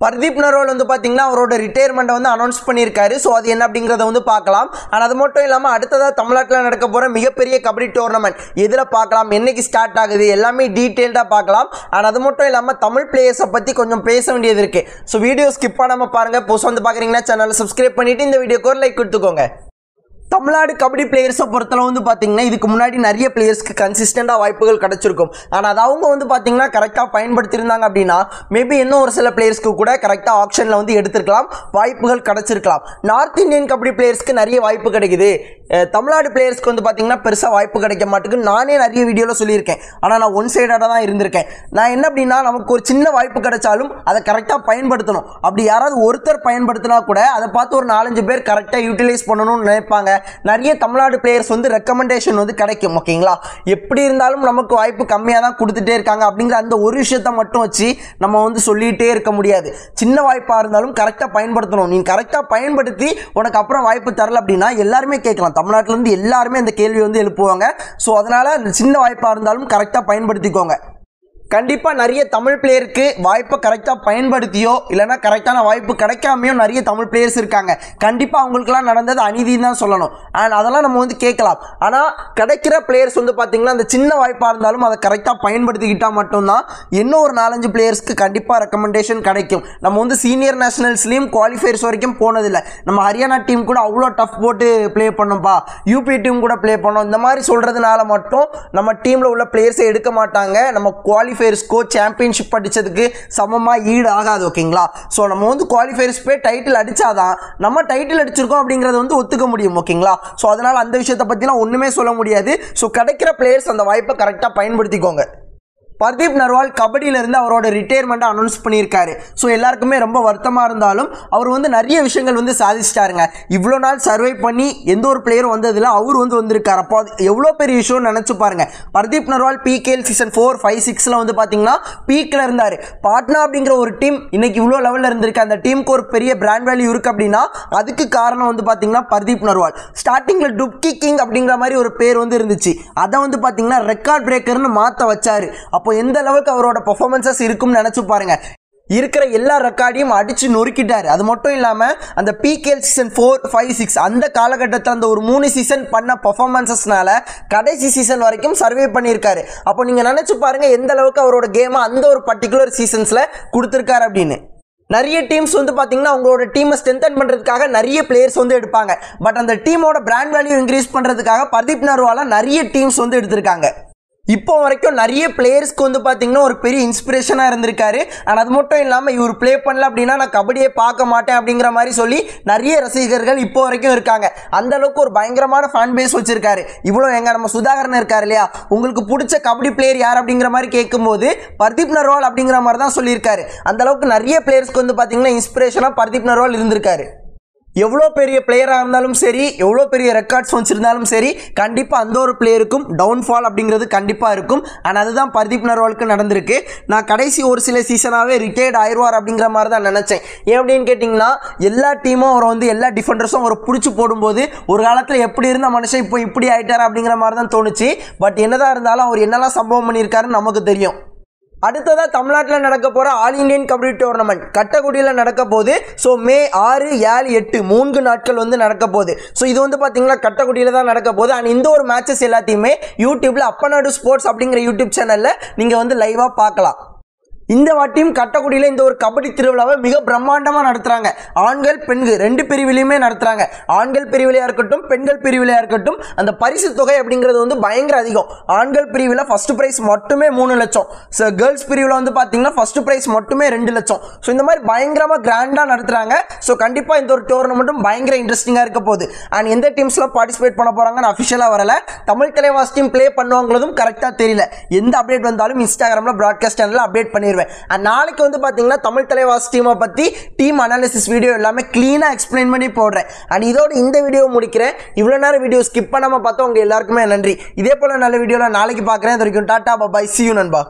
பர்தீப் நர்வால் வந்து பார்த்தீங்கன்னா அவரோட ரிட்டையர்மெண்ட்டை வந்து அனௌன்ஸ் பண்ணியிருக்காரு. ஸோ அது என்ன அப்படிங்கிறத வந்து பார்க்கலாம். ஆனால் அது மட்டும் இல்லாமல் அடுத்ததாக தமிழ்நாட்டில் நடக்க போகிற மிகப்பெரிய கபடி டோர்னமெண்ட் எதில் பார்க்கலாம், என்னைக்கு ஸ்டார்ட் ஆகுது, எல்லாமே டீட்டெயில்டாக பார்க்கலாம். ஆனால் அது மட்டும் இல்லாமல் தமிழ் பிளேயர்ஸை பற்றி கொஞ்சம் பேச வேண்டியது இருக்குது. ஸோ வீடியோ ஸ்கிப் பண்ணாமல் பாருங்கள். புதுசாக வந்து பார்க்குறீங்கன்னா சேனலை சப்ஸ்கிரைப் பண்ணிவிட்டு இந்த வீடியோக்கு ஒரு லைக் கொடுத்துக்கோங்க. தமிழ்நாடு கபடி பிளேயர்ஸை பொறுத்தளவு வந்து பார்த்தீங்கன்னா இதுக்கு முன்னாடி நிறைய பிளேயர்ஸ்க்கு கன்சிஸ்டண்டாக வாய்ப்புகள் கிடச்சிருக்கும். ஆனால் அது அவங்க வந்து பார்த்தீங்கன்னா கரெக்டாக பயன்படுத்தியிருந்தாங்க அப்படின்னா மேபி இன்னும் ஒரு சில பிளேயர்ஸ்க்கு கூட கரெக்டாக ஆப்ஷனில் வந்து எடுத்துருக்கலாம், வாய்ப்புகள் கிடச்சிருக்கலாம். நார்த் இந்தியன் கபடி பிளேயர்ஸ்க்கு நிறைய வாய்ப்பு கிடைக்குது, தமிழ்நாடு பிளேயர்ஸ்க்கு வந்து பார்த்தீங்கன்னா பெருசாக வாய்ப்பு கிடைக்க மாட்டேங்குது. நானே நிறைய வீடியோவில் சொல்லியிருக்கேன். ஆனால் நான் ஒன் சைடாக தான் இருந்திருக்கேன். நான் என்ன அப்படின்னா நமக்கு ஒரு சின்ன வாய்ப்பு கிடைச்சாலும் அதை கரெக்டாக பயன்படுத்தணும். அப்படி யாராவது ஒருத்தர் பயன்படுத்தினா கூட அதை பார்த்து ஒரு 4-5 பேர் கரெக்டாக யூட்டிலைஸ் பண்ணணும்னு நினைப்பாங்க. நிறைய தமிழ்நாடு பிளேயர்ஸ் வந்து ரெக்கமெண்டேஷன் வந்து கிடைக்கும். ஓகேங்களா, எப்படி இருந்தாலும் நமக்கு வாய்ப்பு கம்மியாக தான் கொடுத்துட்டே இருக்காங்க அப்படிங்கிற அந்த ஒரு விஷயத்தை மட்டும் வச்சு நம்ம வந்து சொல்லிகிட்டே இருக்க முடியாது. சின்ன வாய்ப்பாக இருந்தாலும் கரெக்டாக பயன்படுத்தணும். நீங்கள் கரெக்டாக பயன்படுத்தி உனக்கு அப்புறம் வாய்ப்பு தரல அப்படின்னா எல்லாருமே கேட்கலாம். தமிழ்நாட்டிலேருந்து எல்லாருமே அந்த கேள்வி வந்து எழுப்புவாங்க. ஸோ அதனால் அந்த சின்ன வாய்ப்பாக இருந்தாலும் கரெக்டாக பயன்படுத்திக்கோங்க. கண்டிப்பாக நிறைய தமிழ் பிளேயருக்கு வாய்ப்பை கரெக்டாக பயன்படுத்தியோ இல்லைனா கரெக்டான வாய்ப்பு கிடைக்காமையோ நிறைய தமிழ் பிளேயர்ஸ் இருக்காங்க. கண்டிப்பாக அவங்களுக்குலாம் நடந்தது அநீதின்னு தான் சொல்லணும். அண்ட் அதெல்லாம் நம்ம வந்து கேட்கலாம். ஆனால் கிடைக்கிற பிளேயர்ஸ் வந்து பார்த்திங்கன்னா அந்த சின்ன வாய்ப்பாக இருந்தாலும் அதை கரெக்டாக பயன்படுத்திக்கிட்டால் மட்டும்தான் இன்னும் ஒரு 4-5 பிளேயர்ஸ்க்கு கண்டிப்பாக ரெக்கமெண்டேஷன் கிடைக்கும். நம்ம வந்து சீனியர் நேஷனல்ஸ்லேயும் குவாலிஃபயர்ஸ் வரைக்கும் போனதில்லை. நம்ம ஹரியானா டீம் கூட அவ்வளோ டஃப் போட்டு ப்ளே பண்ணோம்ப்பா, யூபி டீம் கூட ப்ளே பண்ணோம், இந்த மாதிரி சொல்கிறதுனால மட்டும் நம்ம டீமில் உள்ள பிளேயர்ஸை எடுக்க மாட்டாங்க. நம்ம குவாலிஃபயர்ஸ்க்கோ சாம்பியன்ஷிப் அடித்ததுக்கு சமமாக ஈடு ஆகாது. ஓகேங்களா, ஸோ நம்ம வந்து குவாலிஃபயர்ஸ் போய் டைட்டில் அடித்தாதான் நம்ம டைட்டில் அடிச்சிருக்கோம் அப்படிங்கிறத வந்து ஒத்துக்க முடியும். ஓகேங்களா, ஸோ அதனால் அந்த விஷயத்தை பற்றிலாம் ஒன்றுமே சொல்ல முடியாது. ஸோ கிடைக்கிற பிளேயர்ஸ் அந்த வாய்ப்பை கரெக்டாக பயன்படுத்திக்கோங்க. பர்தீப் நர்வால் கபடியிலேருந்து அவரோட ரிட்டையர்மெண்ட்டை அனௌன்ஸ் பண்ணியிருக்காரு. ஸோ எல்லாருக்குமே ரொம்ப வருத்தமாக இருந்தாலும் அவர் வந்து நிறைய விஷயங்கள் வந்து சாதிச்சிட்டாருங்க. இவ்வளோ நாள் சர்வை பண்ணி எந்த ஒரு பிளேயரும் வந்ததில் அவர் வந்து வந்திருக்கார். அப்போ அது எவ்வளோ பெரிய விஷயம்னு நினச்சி பாருங்க. பர்தீப் நர்வால் PKL சீசன் 4, 5, 6 வந்து பார்த்தீங்கன்னா பீக்கில் இருந்தார். பாட்னா அப்படிங்கிற ஒரு டீம் இன்னைக்கு இவ்வளோ லெவலில் இருந்திருக்கு. அந்த டீமுக்கு ஒரு பெரிய பிராண்ட் வேல்யூ இருக்குது அப்படின்னா அதுக்கு காரணம் வந்து பார்த்தீங்கன்னா பர்தீப் நர்வால். ஸ்டார்டிங்கில் டுப்கி கிங் அப்படிங்கிற மாதிரி ஒரு பேர் வந்து இருந்துச்சு. அதை வந்து பார்த்தீங்கன்னா ரெக்கார்ட் பிரேக்கர்னு மாற்ற வச்சார். அப்போ எந்த அளவுக்கு அவரோட பெர்ஃபார்மன்ஸஸ் இருக்கும்னு நினச்சி பாருங்க. இருக்கிற எல்லா ரெக்கார்டையும் அடித்து நொறுக்கிட்டார். அது மட்டும் இல்லாமல் அந்த PKL சீசன் 4, 5, 6 அந்த காலகட்டத்தில் அந்த ஒரு 3 சீசன் பண்ண பர்ஃபார்மன்ஸஸ்னால கடைசி சீசன் வரைக்கும் சர்வே பண்ணியிருக்காரு. அப்போ நீங்கள் நினச்சி பாருங்கள் எந்த அளவுக்கு அவரோட கேமை அந்த ஒரு பர்டிகுலர் சீசன்ஸில் கொடுத்துருக்காரு அப்படின்னு. நிறைய டீம்ஸ் வந்து பார்த்தீங்கன்னா அவங்களோட டீமை ஸ்ட்ரென்தன் பண்ணுறதுக்காக நிறைய பிளேயர்ஸ் வந்து எடுப்பாங்க. பட் அந்த டீமோட பிராண்ட் வேல்யூ இன்க்ரீஸ் பண்ணுறதுக்காக பர்தீப் நர்வாலை நிறைய டீம்ஸ் வந்து எடுத்திருக்காங்க. இப்போ வரைக்கும் நிறைய பிளேயர்ஸ்க்கு வந்து பார்த்தீங்கன்னா ஒரு பெரிய இன்ஸ்பிரேஷனாக இருந்திருக்காரு. ஆனால் அது மட்டும் இல்லாமல் இவர் ப்ளே பண்ணல அப்படின்னா நான் கபடியே பார்க்க மாட்டேன் அப்படிங்கிற மாதிரி சொல்லி நிறைய ரசிகர்கள் இப்போ வரைக்கும் இருக்காங்க. அந்த அளவுக்கு ஒரு பயங்கரமான ஃபேன் பேஸ் வச்சிருக்காரு. இவ்வளோ நம்ம சுதாகரன் இருக்கார் இல்லையா, உங்களுக்கு பிடிச்ச கபடி பிளேயர் யார் அப்படிங்கிற மாதிரி கேட்கும்போது பர்தீப் நர்வால் அப்படிங்கிற மாதிரி தான் சொல்லியிருக்காரு. அந்த அளவுக்கு நிறைய பிளேயர்ஸ்க்கு வந்து பார்த்தீங்கன்னா இன்ஸ்பிரேஷனாக பர்தீப் நர்வால் இருந்திருக்காரு. எவ்வளோ பெரிய பிளேயராக இருந்தாலும் சரி, எவ்வளோ பெரிய ரெக்கார்ட்ஸ் வச்சுருந்தாலும் சரி, கண்டிப்பாக அந்த ஒரு பிளேயருக்கும் டவுன்ஃபால் அப்படிங்கிறது கண்டிப்பாக இருக்கும். ஆனால் அதுதான் பர்தீப் நர்வாலுக்கு நடந்திருக்கு. நான் கடைசி ஒரு சில சீசனாகவே ரிட்டையர்ட் ஆயிடுவார் அப்படிங்கிற மாதிரி தான் நினச்சேன். ஏன் அப்படின்னு கேட்டிங்கன்னா எல்லா டீமும் அவரை வந்து எல்லா டிஃபெண்டர்ஸும் அவரை பிடிச்சி போடும்போது ஒரு காலத்தில் எப்படி இருந்த மனுஷன் இப்போ இப்படி ஆகிட்டார் அப்படிங்கிற மாதிரி தான் தோணுச்சு. பட் என்னதான் இருந்தாலும் அவர் என்னெல்லாம் சம்பவம் பண்ணியிருக்காருன்னு நமக்கு தெரியும். அடுத்ததாக தமிழ்நாட்டில் நடக்க போகிற ஆல் இண்டியன் கபடி டோர்னமெண்ட் கட்டக்குடியில் நடக்க போகுது. ஸோ மே 6, 7, 8 3 நாட்கள் வந்து நடக்க போகுது. ஸோ இது வந்து பார்த்தீங்கன்னா கட்டக்குடியில் தான் நடக்க போகுது. அண்ட் இந்த ஒரு மேட்சஸ் எல்லாத்தையுமே யூடியூப்பில் அப்பநாடு ஸ்போர்ட்ஸ் அப்படிங்கிற யூடியூப் சேனலில் நீங்கள் வந்து லைவாக பார்க்கலாம். இந்த வாட்டியும் கட்டக்குடியில் இந்த ஒரு கபடி திருவிழாவை மிக பிரம்மாண்டமாக நடத்துகிறாங்க. ஆண்கள் பெண்கள் 2 பிரிவிலையுமே நடத்துகிறாங்க. ஆண்கள் பிரிவிலையாக இருக்கட்டும் பெண்கள் பிரிவிலையாக இருக்கட்டும் அந்த பரிசு தொகை அப்படிங்கிறது வந்து பயங்கர அதிகம். ஆண்கள் பிரிவில் ஃபஸ்ட்டு ப்ரைஸ் மட்டுமே 3 லட்சம். ஸோ கேர்ள்ஸ் பிரிவில் வந்து பார்த்தீங்கன்னா ஃபஸ்ட்டு ப்ரைஸ் மட்டுமே 2 லட்சம். ஸோ இந்த மாதிரி பயங்கரமாக கிராண்டாக நடத்துகிறாங்க. ஸோ கண்டிப்பாக இந்த ஒரு டோர்னமெண்ட்டும் பயங்கர இன்ட்ரெஸ்டிங்காக இருக்க போகுது. அண்ட் எந்த டீம்ஸ்லாம் பார்ட்டிசிபேட் பண்ண போகிறாங்கன்னு அஃபிஷியலாக வரல. தமிழ் தலைவாஸ் டீம் ப்ளே பண்ணுவாங்களதும் கரெக்டாக தெரியல. எந்த அப்டேட் வந்தாலும் இன்ஸ்டாகிராமில் ப்ராட்காஸ்ட் சேனலில் அப்டேட் பண்ணிடுவேன். நாளைக்கு வந்து பார்த்தீங்கன்னா தமிழ் தலைவாஸ் டீமை பற்றி டீம் அனாலிசிஸ் வீடியோ எல்லாமே க்ளீனாக எக்ஸ்பிளைன் பண்ணி போடுறேன். அண்ட் இதோட இந்த வீடியோ முடிக்கிறேன். இவ்வளோ நேரம் வீடியோ ஸ்கிப் பண்ணாமல் பார்த்தா உங்கள் எல்லாருக்குமே நன்றி. இதே போல் நல்ல வீடியோவில் நாளைக்கு பார்க்குறேன். இது வரைக்கும் டாட்டா பாய், see you நண்பா.